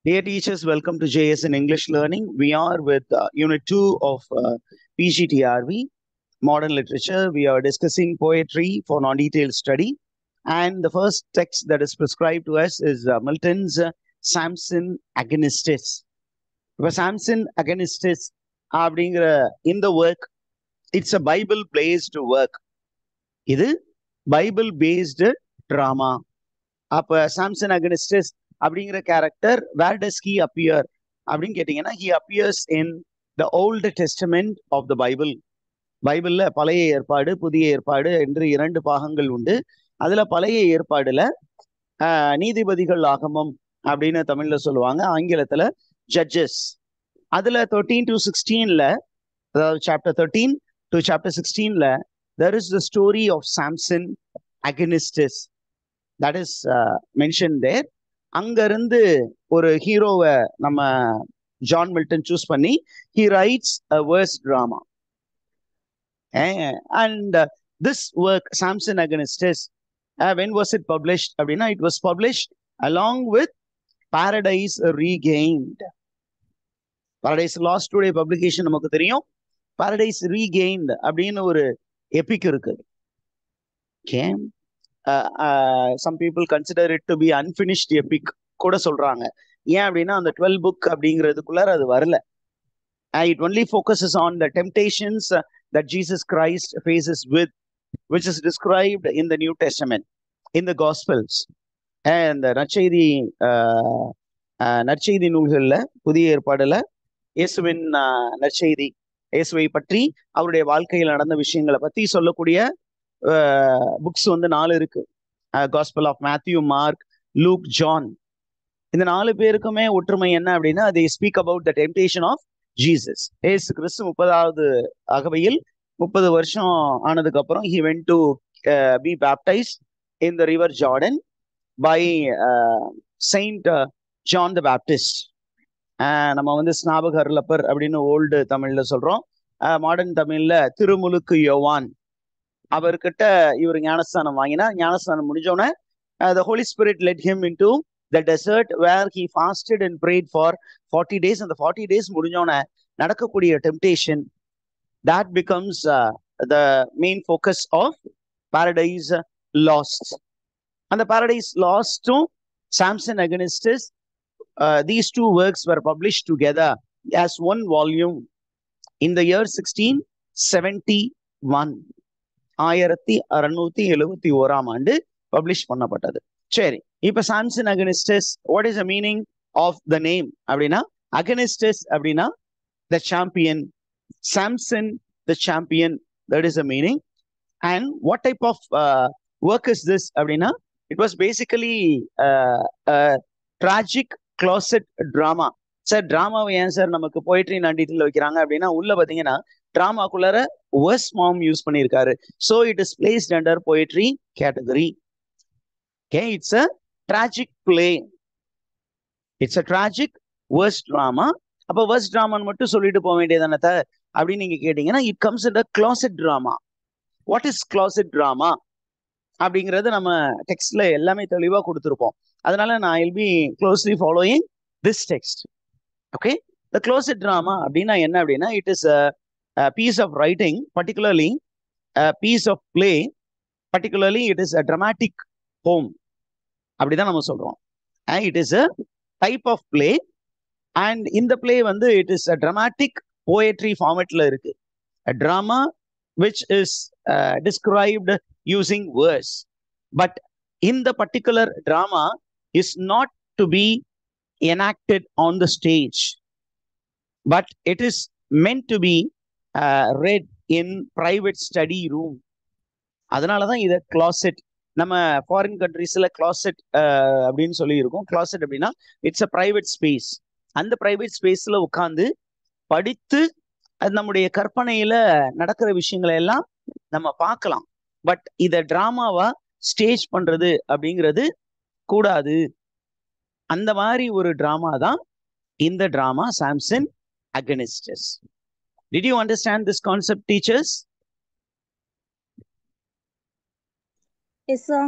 Dear teachers, welcome to JS in English Learning. We are with Unit 2 of PGTRV, Modern Literature. We are discussing poetry for non-detailed study. And the first text that is prescribed to us is Milton's Samson Agonistes. இப்போ Samson Agonistes அப்படிங்கிற இந்த work it's a Bible based work. இது Bible based drama. அப்போ Samson Agonistes அப்படிங்கிற character where does he appear அப்படின்னு கேட்டீங்கன்னா he appears in the Old Testament of the Bible. பைபிள்ல பழைய ஏற்பாடு புதிய ஏற்பாடு என்று 2 பாகங்கள் உண்டு. அதுல பழைய ஏற்பாடுல நீதிபதிகள் ஆகமம் அப்படின்னு தமிழ்ல சொல்லுவாங்க, ஆங்கிலத்துல ஜட்ஜஸ். அதுல 13 to 16ல, அதாவது chapter 13 to chapter 16ல there is the story of Samson Agonistes that is mentioned there. அங்கிருந்து ஒரு ஹீரோவை நம்ம ஜான் மில்டன் சூஸ் பண்ணி he writes a verse drama. And this work Samson Agonistes, when was it published அப்படின்னா it was published along with Paradise Regained. Paradise Lost Today publication நமக்கு தெரியும். Paradise Regained அப்படின்னு ஒரு எபிக் இருக்கு. Okay. Some people consider it to be unfinished epic கூட சொல்றாங்க. ஏன் அப்படின்னா அந்த 12 book அப்படிங்கிறதுக்குள்ளார அது வரல. It only focuses on the temptations that Jesus Christ faces with, which is described in the New Testament, in the Gospels. And நற்செய்தி நூல்கள்ல புதிய ஏற்பாடுல இயேசுவின் நற்செய்தி, இயேசுவை பற்றி அவருடைய வாழ்க்கையில் நடந்த விஷயங்களை பத்தி சொல்லக்கூடிய புக்ஸ் வந்து 4 இருக்கு. Gospel of Matthew, Mark, Luke, John. இந்த 4 பேருக்குமே ஒற்றுமை என்ன அப்படின்னா they speak about the temptation of Jesus. ஏசு கிறிஸ்து 30வது அகவையில் 30 வருஷம் ஆனதுக்கு அப்புறம் he went to be baptized in the river Jordan by Saint John the Baptist. நம்ம வந்து ஸ்நாபகர் லப்பர் அப்படின்னு ஓல்டு தமிழ்ல சொல்றோம். மாடர்ன் தமிழ்ல திருமுழுக்கு யோவான். அவர்கிட்ட இவர் ஞானஸ்தானம் வாங்கினா, ஞானஸ்தானம் முடிஞ்சோடனே the Holy Spirit led him into the desert where he fasted and prayed for 40 days. அந்த 40 days முடிஞ்சோடனே நடக்கக்கூடிய temptation that becomes the main focus of Paradise Lost. அந்த Paradise Lost to Samson Agonistes, these 2 works were published together as one volume in the year 1671. 1671ஆம் ஆண்டு publish பண்ணப்பட்டது. சரி, இப்ப Samson Agonistes, what is the meaning of the name அப்படின்னா, Agonistes அப்படின்னா the champion, Samson the champion, that is the meaning. And what type of work is this அப்படின்னா, it was basically tragic closet drama. Sir டிராமாவை ஏன் sir நமக்கு poetry நாண்டிட்டில் வைக்கிறாங்க அப்படின்னா, உள்ள பாத்தீங்கன்னா டிராமாக்குள்ளார verse form யூஸ் பண்ணியிருக்காரு. So it is placed under poetry category. Okay, it's a tragic play. It's a tragic verse drama. அப்ப verse drama மட்டும் சொல்லிட்டு போக வேண்டியதானே அப்படின்னு நீங்க கேட்டீங்கன்னா, it comes under closet drama. What is closet drama அப்படிங்கிறது நம்ம டெக்ஸ்ட்ல எல்லாமே தெளிவா கொடுத்துருப்போம். அதனால நான் I'll be closely following this text. Okay, the closet drama அப்படின்னா என்ன அப்படின்னா, it is a piece of writing, particularly a piece of play, particularly it is a dramatic poem. அப்படிதான் நம்ம சொல்றோம். It is a type of play, and in the play வந்து it is a dramatic poetry formatல இருக்கு. A drama which is described using verse, but in the particular drama is not to be enacted on the stage, but it is meant to be read in private study room. அதனாலதான் இத closet, நம்ம foreign கண்ட்ரீஸ்ல closet அப்படின்னு சொல்லி இருக்கோம். Closet அப்படின்னா it's a private space. அந்த private ஸ்பேஸ்ல உட்கார்ந்து படித்து அது நம்முடைய கற்பனையில நடக்கிற விஷயங்களை எல்லாம் நம்ம பார்க்கலாம். பட் இத டிராமாவா ஸ்டேஜ் பண்றது அப்படிங்கிறது கூடாது. அந்த மாதிரி ஒரு டிராமா தான் இந்த drama Samson Agonistes. Did you understand this concept, teachers? Yes, sir.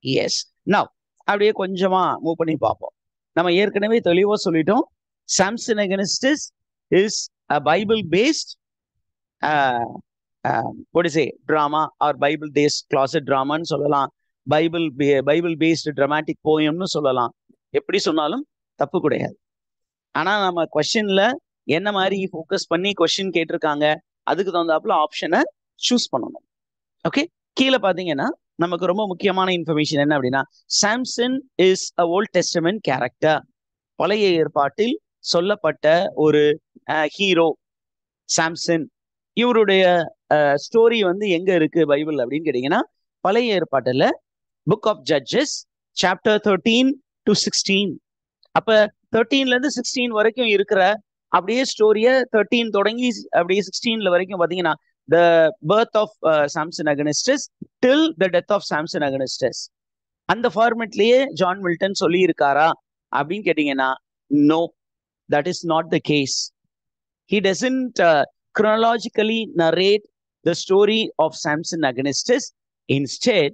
Yes. Now, அப்படியே கொஞ்சமா மூவ் பண்ணி பார்ப்போம். நம்ம ஏற்கனவே தெளிவா சொல்லிட்டோம். Samson Agonistes is a Bible based what is it drama or Bible based closet drama ன்னு சொல்லலாம், பைபிள் பேஸ்டு dramatic poemனு சொல்லலாம். எப்படி சொன்னாலும் தப்பு கிடையாது. ஆனா நம்ம கொஸ்டின்ல என்ன மாதிரி ஃபோக்கஸ் பண்ணி கொஸ்டின் கேட்டிருக்காங்க, அதுக்கு தகுந்தாப்புல ஆப்ஷனை சூஸ் பண்ணணும். ஓகே, கீழே பாத்தீங்கன்னா நமக்கு ரொம்ப முக்கியமான இன்ஃபர்மேஷன் என்ன அப்படின்னா, Samson is a Old Testament character. பழைய ஏற்பாட்டில் சொல்லப்பட்ட ஒரு ஹீரோ சாம்சன். இவருடைய ஸ்டோரி வந்து எங்க இருக்கு பைபிள் அப்படின்னு கேட்டீங்கன்னா, பழைய ஏற்பாட்டுல book of Judges chapter 13 to 16. அப்ப 13ல இருந்து 16 வரைக்கும் இருக்கிற அப்படியே ஸ்டோரிய 13 தொடங்கி அப்படியே 16ல வரைக்கும் பாத்தீங்கன்னா the birth of Samson Agonistes till the death of Samson Agonistes. அந்த ஃபார்மேட்லயே ஜான் மில்டன் சொல்லி இருக்காரா அப்படின்னு கேட்டீங்கன்னா, no, that is not the case. He doesn't chronologically narrate the story of Samson Agonistes. Instead,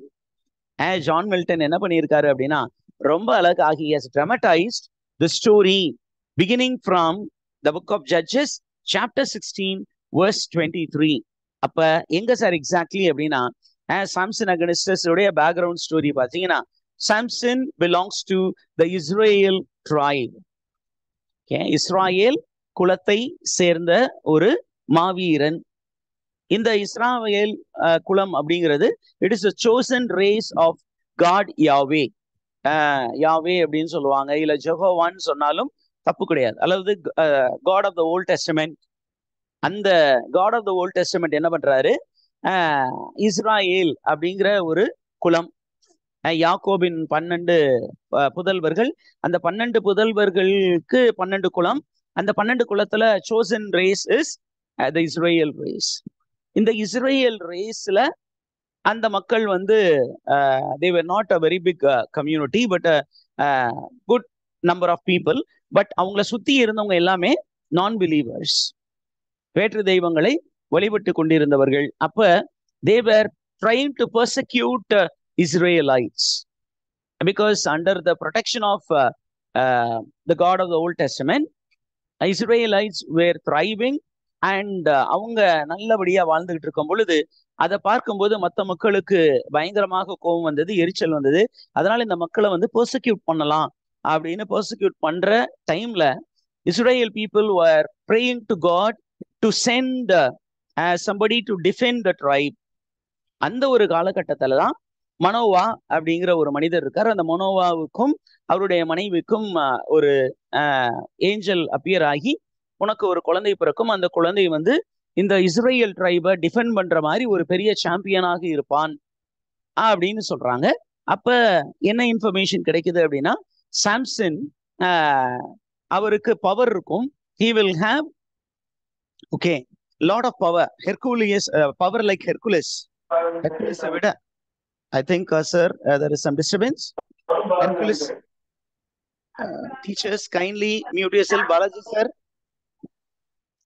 John Milton என்ன பண்ணியிருக்காரு அப்படின்னா, ரொம்ப அழகாக he has dramatized the story beginning from the book of Judges chapter 16 verse 23. அப்ப எங்க sir exactly அப்படின்னா, Samson Agonistes உடைய background story பாத்தீங்கன்னா, Samson belongs to the Israel tribe. Israel குலத்தை சேர்ந்த ஒரு மாவீரன். இந்த இஸ்ராயேல் குலம் அப்படிங்கிறது it is a chosen race of God Yahweh. Yahweh அப்படின்னு சொல்லுவாங்க, இல்ல ஜெகோவான்னு சொன்னாலும் தப்பு கிடையாது. அல்லது God of the Old Testament. அந்த God of the Old Testament என்ன பண்றாரு, இஸ்ராயேல் அப்படிங்கிற ஒரு குலம், யாக்கோபின் 12 புதல்வர்கள். அந்த 12 புதல்வர்களுக்கு 12 குலம். அந்த 12 குலத்துல chosen race is the Israel race. இந்த இஸ்ரேல் ரேஸ்ல அந்த மக்கள் வந்து they were not a very big community but a good number of people. But அவங்கள சுத்தி இருந்தவங்க எல்லாமே நான் பிலீவர்ஸ், வேற்று தெய்வங்களை வழிபட்டு கொண்டிருந்தவர்கள். அப்ப they were trying to persecute Israelites because under the protection of the God of the Old Testament, Israelites were thriving and அவங்க நல்லபடியா வாழ்ந்துகிட்டு இருக்கும் பொழுது அதை பார்க்கும்போது மற்ற மக்களுக்கு பயங்கரமாக கோபம் வந்தது, எரிச்சல் வந்தது. அதனால இந்த மக்களை வந்து பெர்சிக்யூட் பண்ணலாம் அப்படின்னு பெர்சிக்யூட் பண்ற டைம்ல Israel people were praying to God to send somebody to defend the tribe. அந்த ஒரு காலகட்டத்துல தான் மனோவா அப்படிங்கிற ஒரு மனிதர் இருக்கார். அந்த மனோவாவுக்கும் அவருடைய மனைவிக்கும் ஒரு ஏஞ்சல் அப்பியர் ஆகி, உனக்கு ஒரு குழந்தை பிறக்கும், அந்த குழந்தை வந்து இந்த இஸ்ரேல் ட்ரைபை டிஃபெண்ட் பண்ற மாதிரி ஒரு பெரிய சாம்பியனாக இருப்பான் அப்படின்னு சொல்றாங்க. அப்ப என்ன இன்ஃபர்மேஷன் கிடைக்குது அப்படின்னா, சாம்சன் அவருக்கு பவர் இருக்கும். he will have lot of power. Hercules power like Hercules விட I think sir there is some disturbance. Hercules teachers kindly mute yourself. Balaji sir,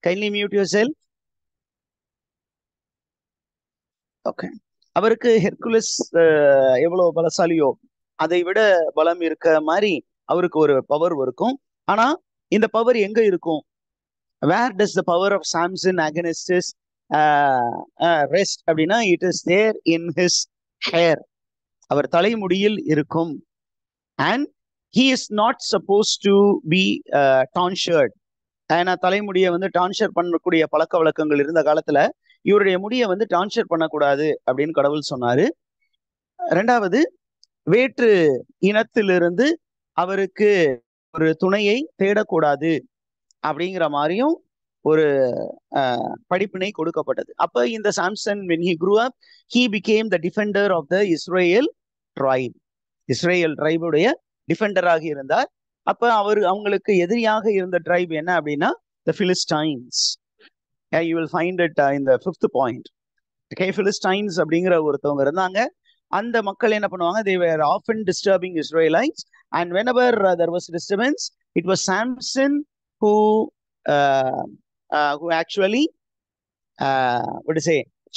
kindly mute yourself. Okay, அவருக்கு Hercules எவ்வளவு பலசாலியோ அதை விட பலம் இருக்க மாதிரி அவருக்கு ஒரு பவர் இருக்கும். ஆனா இந்த பவர் எங்க இருக்கும்? Where does the power of Samson Agonistes rest அப்படின்னா, it is there in his hair. அவர் தலைமுடியில் இருக்கும். And he is not suppose to be tonsured. ஏன்னா தலைமுடியை வந்து டான்ஷர் பண்ணக்கூடிய பழக்க வழக்கங்கள் இருந்த காலத்துல இவருடைய முடியை வந்து டான்ஷர் பண்ணக்கூடாது அப்படின்னு கடவுள் சொன்னாரு. ரெண்டாவது, வேற்று இனத்திலிருந்து அவருக்கு ஒரு துணையை தேடக்கூடாது அப்படிங்கிற மாதிரியும் ஒரு படிப்பினை கொடுக்கப்பட்டது. அப்ப இந்த Samson when he grew up he became the defender of the Israel tribe. Israel ட்ரைபுடைய டிஃபெண்டராக இருந்தார். அப்ப அவங்களுக்கு எதிரியாக இருந்த ட்ரைப் என்ன அப்படின்னா the Philistines. You will find it in the 5th point. Okay, Philistines அப்படிங்கிற ஒருத்தவங்க இருந்தாங்க. அந்த மக்கள் என்ன பண்ணுவாங்க, they were often disturbing Israelites, and whenever there was disturbance, it was Samson who actually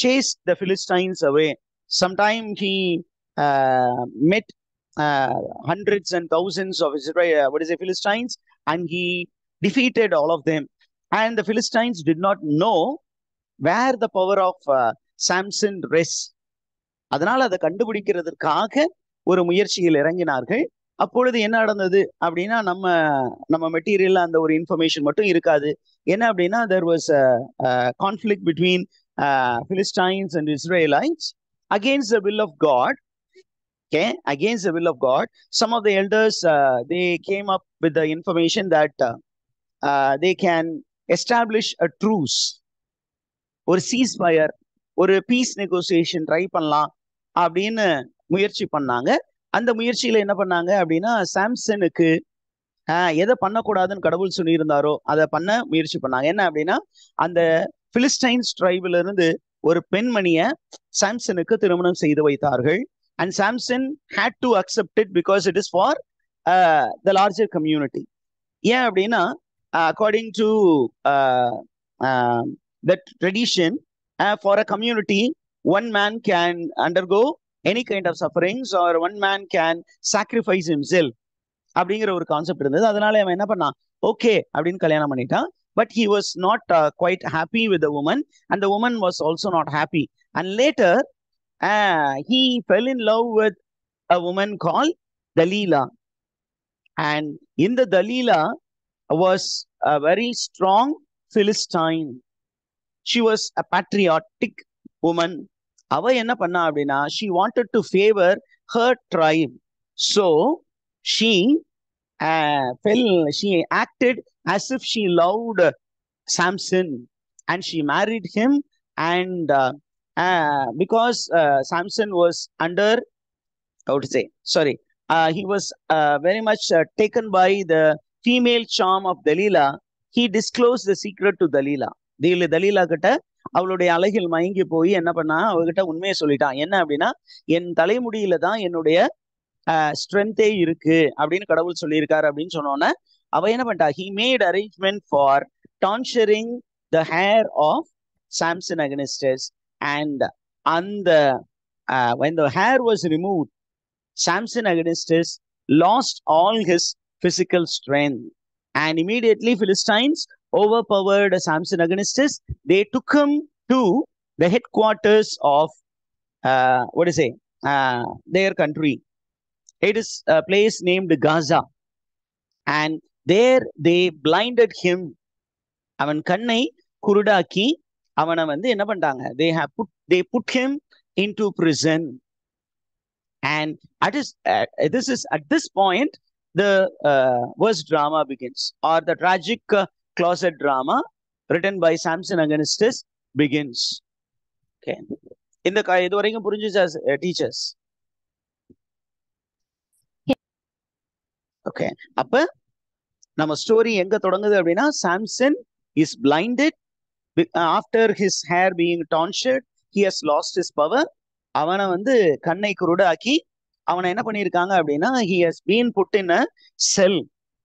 chased the Philistines away. Sometime he met hundreds and thousands of Israel, Philistines, and he defeated all of them. And the Philistines did not know where the power of Samson rests. அதனால அதை கண்டுபிடிக்கிறதுக்காக ஒரு முயற்சியில் இறங்கினார்கள். அப்பொழுது என்ன நடந்தது அப்படின்னா, நம்ம மெட்டீரியல்ல அந்த ஒரு இன்ஃபர்மேஷன் மட்டும் இருக்காது. என்ன அப்படின்னா, there was a conflict between Philistines and Israelites against the will of God. Okay, against the will of God. Some of the elders they came up with the information that they can establish a truce, ஒரு ceasefire, ஒரு piece negotiation try பண்ணலாம் அப்படின்னு முயற்சி பண்ணாங்க. அந்த முயற்சியில என்ன பண்ணாங்க அப்படின்னா, சாம்சனுக்கு எதை பண்ணக்கூடாதுன்னு கடவுள் சொல்லியிருந்தாரோ அதை பண்ண முயற்சி பண்ணாங்க. என்ன அப்படின்னா, அந்த பிலிஸ்டைன்ஸ் ட்ரைபில் இருந்து ஒரு பெண்மணியை சாம்சனுக்கு திருமணம் செய்து வைத்தார்கள். And Samson had to accept it because it is for the larger community. ஏன் அப்படின்னா, according to the tradition, for a community, one man can undergo any kind of sufferings or one man can sacrifice himself அப்படிங்கிற ஒரு concept இருந்தது. அதனால அவன் என்ன பண்ணான், okay அப்படின்னு கல்யாணம் பண்ணிட்டான். But he was not quite happy with the woman, and the woman was also not happy. And later he fell in love with a woman called Dalila. And in the Dalila was a very strong Philistine. She was a patriotic woman. அவ என்ன பண்ணா அப்படின்னா, she wanted to favor her tribe. So she acted as if she loved Samson, and she married him. And because Samson was under, how to say, sorry, he was very much taken by the female charm of Dalila, he disclosed the secret to Dalila. Dalila கிட்ட அவளுடைய அழகில் மயங்கி போய் என்ன பண்ணா, அவகிட்ட உண்மையை சொல்லிட்டான். என்ன அப்படின்னா, என் தலைமுடியில தான் என்னுடைய ஸ்ட்ரென்த்தே இருக்கு அப்படின்னு கடவுள் சொல்லியிருக்காரு அப்படின்னு சொன்னோன்னே அவ என்ன பண்ணிட்டா, he made arrangement for tonsuring the hair of Samson against us. And when the hair was removed, Samson against us lost all his physical strength. And immediately Philistines overpowered Samson against us. They took him to the headquarters of their country. It is a place named Gaza. And there they blinded him. அவன் கண்ணை குருடாக்கி அவனை என்ன பண்ணிட்டாங்க, they put him into prison. And this is at this point the worst drama begins, or the tragic closet drama written by Samson against us begins. Okay, இது வரைக்கும் புரிஞ்சுச்சா teachers? Okay, அப்ப நம்ம ஸ்டோரி எங்க தொடங்குது அப்படின்னா, Samson is blinded after his hair being tonsured. He has lost his power. அவனை கண்ணை குருடாக்கி அவனை என்ன பண்ணியிருக்காங்க அப்படின்னா, he has been put in a cell,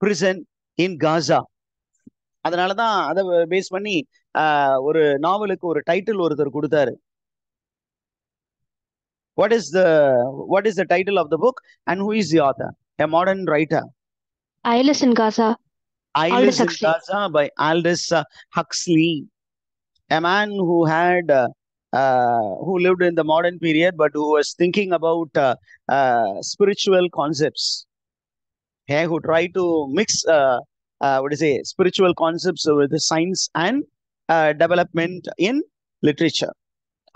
prison in Gaza. அதனாலதான் அதை பேஸ் பண்ணி ஒரு நாவலுக்கு ஒரு டைட்டில் ஒருத்தர் கொடுத்தாரு. What is the title of the book and who is the author? A modern writer. Eyeless in Gaza. Eyeless in Gaza by Aldous Huxley. A man who had who lived in the modern period, but who was thinking about spiritual concepts. Okay, who tried to mix spiritual concepts with science and development in literature.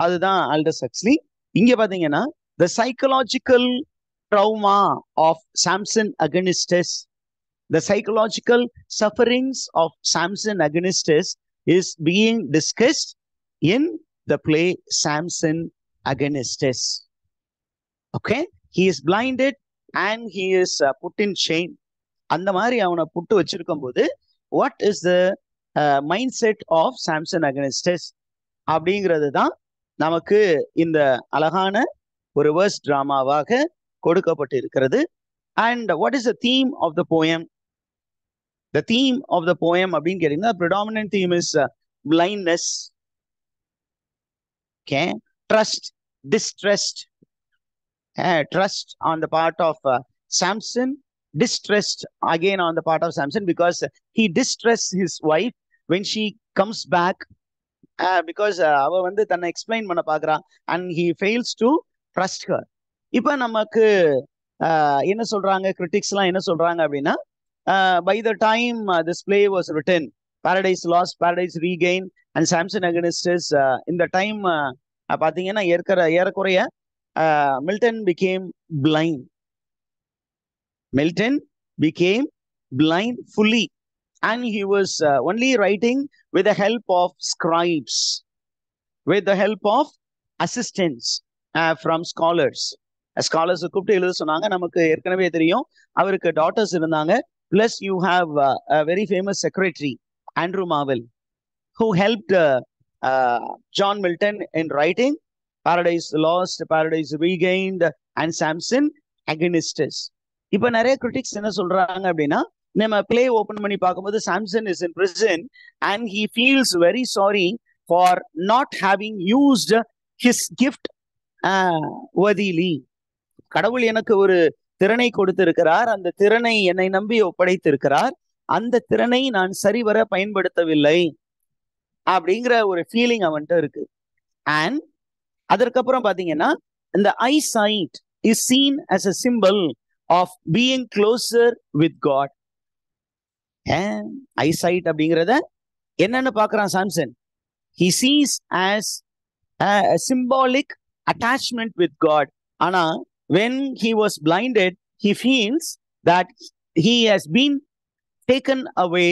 அதுதான் Aldous Huxley. இங்க பாத்தீங்கன்னா, the psychological trauma of Samson against us, the psychological sufferings of Samson against us is being discussed in the play Samson against us. Okay, he is blinded and he is put in chain. அந்த மாதிரி அவனை புட்டு வச்சிருக்கும் போது, what is the mindset of Samson against us அப்படிங்கிறது தான் நமக்கு இந்த அழகான ஒரு வேர்ஸ் டிராமாவாக கொடுக்கப்பட்டு இருக்கிறது. And what is the theme of the poem? The theme of the poem அப்படின்னு கேட்டீங்கன்னா, predominant theme is blindness, trust, distrust, trust on the part of Samson distressed again on the part of Samson because he distressed his wife when she comes back because அவ வந்து தன்னை explain பண்ண பாக்குறான் and he fails to trust her. இப்ப நமக்கு என்ன சொல்றாங்க critics எல்லாம் என்ன சொல்றாங்க அப்படின்னா by the time this play was written, Paradise Lost, Paradise Regained and Samson Against Us, இந்த டைம் பாத்தீங்கன்னா ஏறக்குறைய Milton became blind. Milton became blind fully, and he was only writing with the help of scribes, with the help of assistants from scholars. Scholars கூப்பிட்டு எழுத சொன்னாங்க. நமக்கு ஏற்கனவே தெரியும் அவருக்கு டாட்டர்ஸ் இருந்தாங்க. Plus you have a very famous secretary, Andrew Marvell, who helped John Milton in writing Paradise Lost, Paradise Regained and Samson Against Us. இப்ப நிறைய கிரிட்டிக்ஸ் என்ன சொல்றாங்க அப்படின்னா, நம்ம பிளே ஓபன் பண்ணி பார்க்கும்போது Samson is in prison and he feels very sorry for not having used his gift worthily. கடவுள் எனக்கு ஒரு திறனை கொடுத்திருக்கிறார், அந்த திறனை என்னை நம்பி ஒப்படைத்திருக்கிறார், அந்த திறனை நான் சரிவர பயன்படுத்தவில்லை அப்படிங்கிற ஒரு ஃபீலிங் அவன்கிட்ட இருக்கு. அண்ட் அதற்கப்புறம் பாத்தீங்கன்னா இந்த eye sight is seen as a symbol of being closer with God. Eyesight அப்படிங்கிறத என்னன்னு பாக்குறான் Samson? He sees as a symbolic attachment with God. ஆனா when he was blinded, he feels that he has been taken away,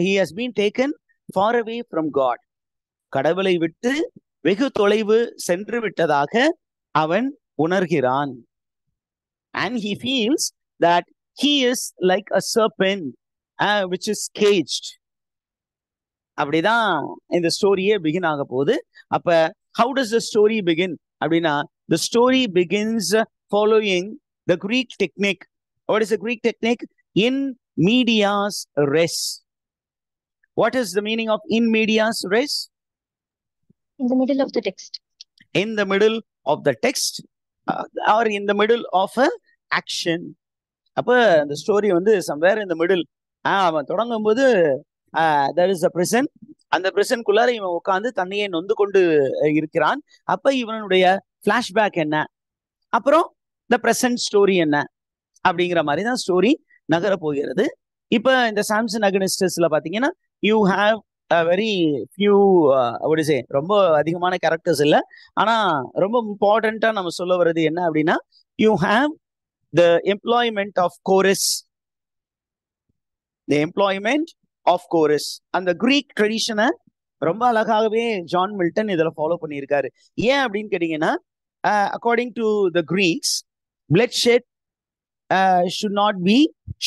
he has been taken far away from God. கடவுளை விட்டு வெகு தொலைவு சென்று விட்டதாக அவன் உணர்கிறான். And he feels that he is like a serpent which is caged. அப்படிதான் இந்த ஸ்டோரியே begin ஆக போகுது. அப்ப how does the story begin அப்படின்னா, the story begins following the Greek technique. What is the Greek technique? In medias res. What is the meaning of in medias res? In the middle of the text. In the middle of the text or in the middle of a action. அப்ப அந்த story வந்து somewhere in the middle. அவன் தொடங்கும் போது there is a prison. அந்த பிரிசனுக்குள்ளார இவன் உட்கார்ந்து தன்னையே நொந்து கொண்டு இருக்கிறான். அப்ப இவனுடைய பிளாஷ்பேக் என்ன, அப்புறம் the present ஸ்டோரி என்ன அப்படிங்கிற மாதிரி தான் ஸ்டோரி நகர போகிறது. இப்ப இந்த சாம்சன் அகென்ஸ்ட் அஸ்ல பாத்தீங்கன்னா you have very few what is it, ரொம்ப அதிகமான கேரக்டர்ஸ் இல்லை, ஆனா ரொம்ப இம்பார்ட்டண்டா நம்ம சொல்ல வர்றது என்ன அப்படின்னா, you have the employment of chorus. The employment of chorus. அந்த கிரீக் ட்ரெடிஷனை ரொம்ப அழகாகவே ஜான் மில்டன் இதுல ஃபாலோ பண்ணியிருக்காரு. ஏன் அப்படின்னு கேட்டீங்கன்னா, according to the Greeks, bloodshed should not be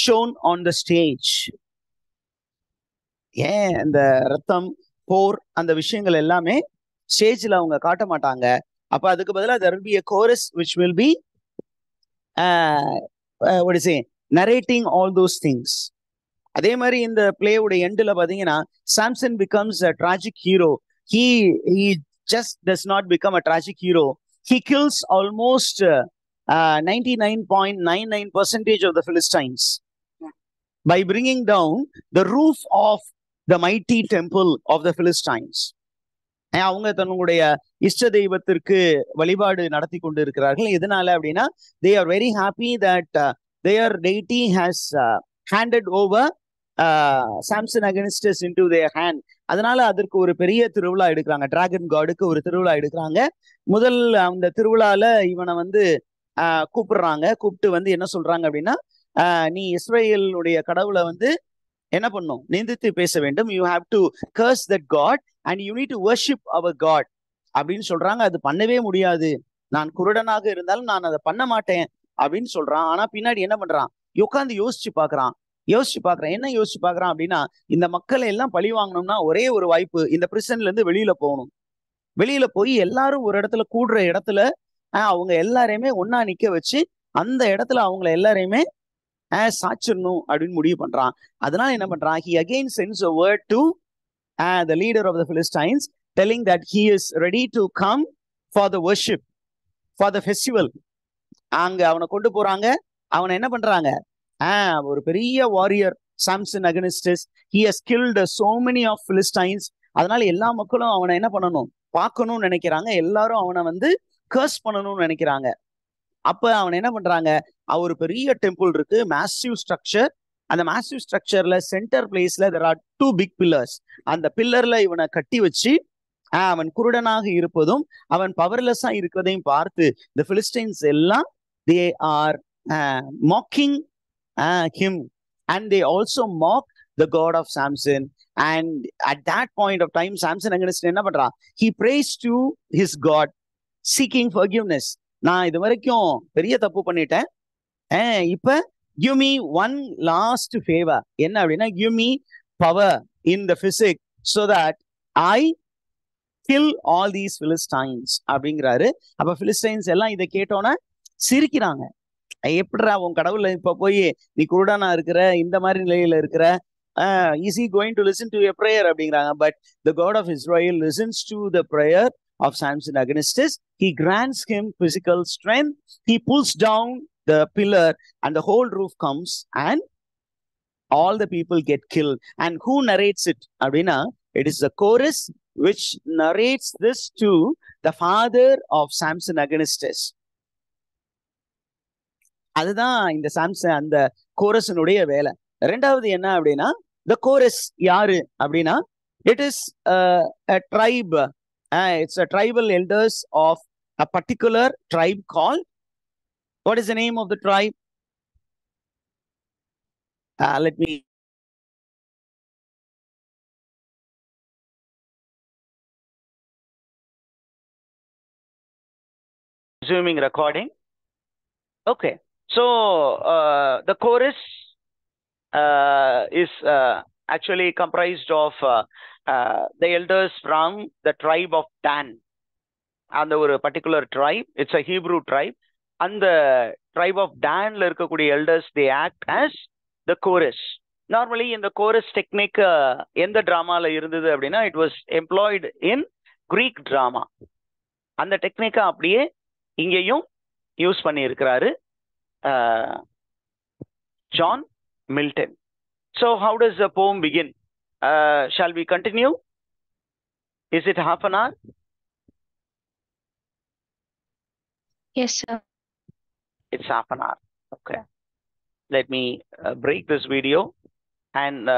shown on the stage. ஏன் அந்த ரத்தம், போர், அந்த விஷயங்கள் எல்லாமே ஸ்டேஜ்ல அவங்க காட்ட மாட்டாங்க. அப்ப அதுக்கு பதிலாக there will be a chorus which will be what is it, narrating all those things. அதே மாதிரி இந்த பிளேயோட எண்ட்ல பாத்தீங்கன்னா Samson becomes a tragic hero. He just does not become a tragic hero. He kills almost 99.99% of the Philistines by bringing down the roof of the mighty temple of the Philistines. அவங்க தன்னுடைய இஷ்ட தெய்வத்திற்கு வழிபாடு நடத்தி கொண்டு இருக்கிறார்கள். எதனால அப்படின்னா, they are very happy that their deity has handed over Samson against us into their hand. அதனால அதற்கு ஒரு பெரிய திருவிழா எடுக்கிறாங்க. டிராகன் காடுக்கு ஒரு திருவிழா எடுக்கிறாங்க. முதல் அந்த திருவிழால இவனை வந்து கூப்பிடுறாங்க. கூப்பிட்டு வந்து என்ன சொல்றாங்க அப்படின்னா, நீ இஸ்ரேலுடைய கடவுளை வந்து என்ன பண்ணும், நிந்தித்து பேச வேண்டும். You have to curse that god and you need to worship our god அப்படின்னு சொல்றாங்க. அது பண்ணவே முடியாது, நான் குருடனாக இருந்தாலும் நான் அதை பண்ண மாட்டேன் அப்படின்னு சொல்றான். ஆனா பின்னாடி என்ன பண்றான், உட்காந்து யோசிச்சு பாக்குறான். என்ன யோசிச்சு பாக்குறான் அப்படின்னா, இந்த மக்களை எல்லாம் பழி வாங்கணும்னா ஒரே ஒரு வாய்ப்பு, இந்த பிரிசன்ல இருந்து வெளியில போகணும். வெளியில போய் எல்லாரும் ஒரு இடத்துல கூடுற இடத்துல அவங்க எல்லாரையுமே ஒன்னா நிக்க வச்சு அந்த இடத்துல அவங்கள எல்லாரையுமே சாச்சிடணும் அப்படின்னு முடிவு பண்றான். அதனால என்ன பண்றான், he again sends a word to the leader of the Philistines telling that he is ready to come for the worship, for the festival. அங்க அவனை கொண்டு போறாங்க. அவனை என்ன பண்றாங்க, ஒரு பெரிய warrior Samson Agonistes, he has killed so many of Philistines. அதனால எல்லா மக்களும் அவனை என்ன பண்ணணும், பார்க்கணும்னு நினைக்கிறாங்க. எல்லாரும் அவனை வந்து கர்ஸ் பண்ணணும்னு நினைக்கிறாங்க. அப்ப அவன் என்ன பண்றாங்க, ஒரு பெரிய டெம்பிள் இருக்கு, மேசிவ் ஸ்ட்ரக்சர். அந்த மேசிவ் ஸ்ட்ரக்சர்ல சென்டர் பிளேஸ்ல there are 2 big pillars. அந்த பில்லர்ல இவனை கட்டி வச்சு அவன் குருடனாக இருப்பதும் அவன் பவர்லெஸ்ஸா இருக்கிறதையும் பார்த்து the Philistines எல்லாம் they are mocking him, and they also mock the god of Samson. And at that point of time, Samson against என்ன பண்றான், he prays to his god seeking forgiveness. நான் இது வரைக்கும் பெரிய தப்பு பண்ணிட்டேன், இப்ப give me one last favor. என்ன அப்படின்னா, give me power in the physics so that I kill all these Philistines அப்படிங்கிறாரு. அப்ப Philistines எல்லாம் இதை கேட்டோன்னா சிரிக்கிறாங்க. எப்படிடா உன் கடவுள் இப்ப போய் நீ குருடானா இருக்கிற, இந்த மாதிரி நிலையில இருக்கிற, is he going to listen to your prayer அப்படிங்கிறாங்க. But the God of Israel listens to the prayer of Samson Agonistus. He grants him physical strength. He pulls down the pillar and the whole roof comes and all the people get killed. And who narrates it அப்படின்னா, it is the chorus which narrates this to the father of Samson Agonistus. அதுதான் இந்த Samson அந்த கோரஸனுடைய வேலை. ரெண்டாவது என்ன அப்படின்னா, the chorus யாரு அப்படின்னா, it is a tribe. It's a tribal elders of a particular tribe called, what is the name of the tribe? Let me resuming recording. Okay, so the chorus is actually comprised of the elders from the tribe of Dan. அந்த ஒரு particular tribe, it's a Hebrew tribe. அந்த tribe of Danல இருக்கக்கூடிய elders, they act as the chorus. Normally இந்த chorus technique எந்த டிராமால இருந்தது அப்படின்னா, it was employed in Greek drama. அந்த டெக்னிக்கை அப்படியே இங்கேயும் யூஸ் பண்ணி இருக்கிறாரு John Milton. So how does the poem begin? Shall we continue? Is it half an hour? Yes, sir. It's half an hour. Okay. Let me break this video and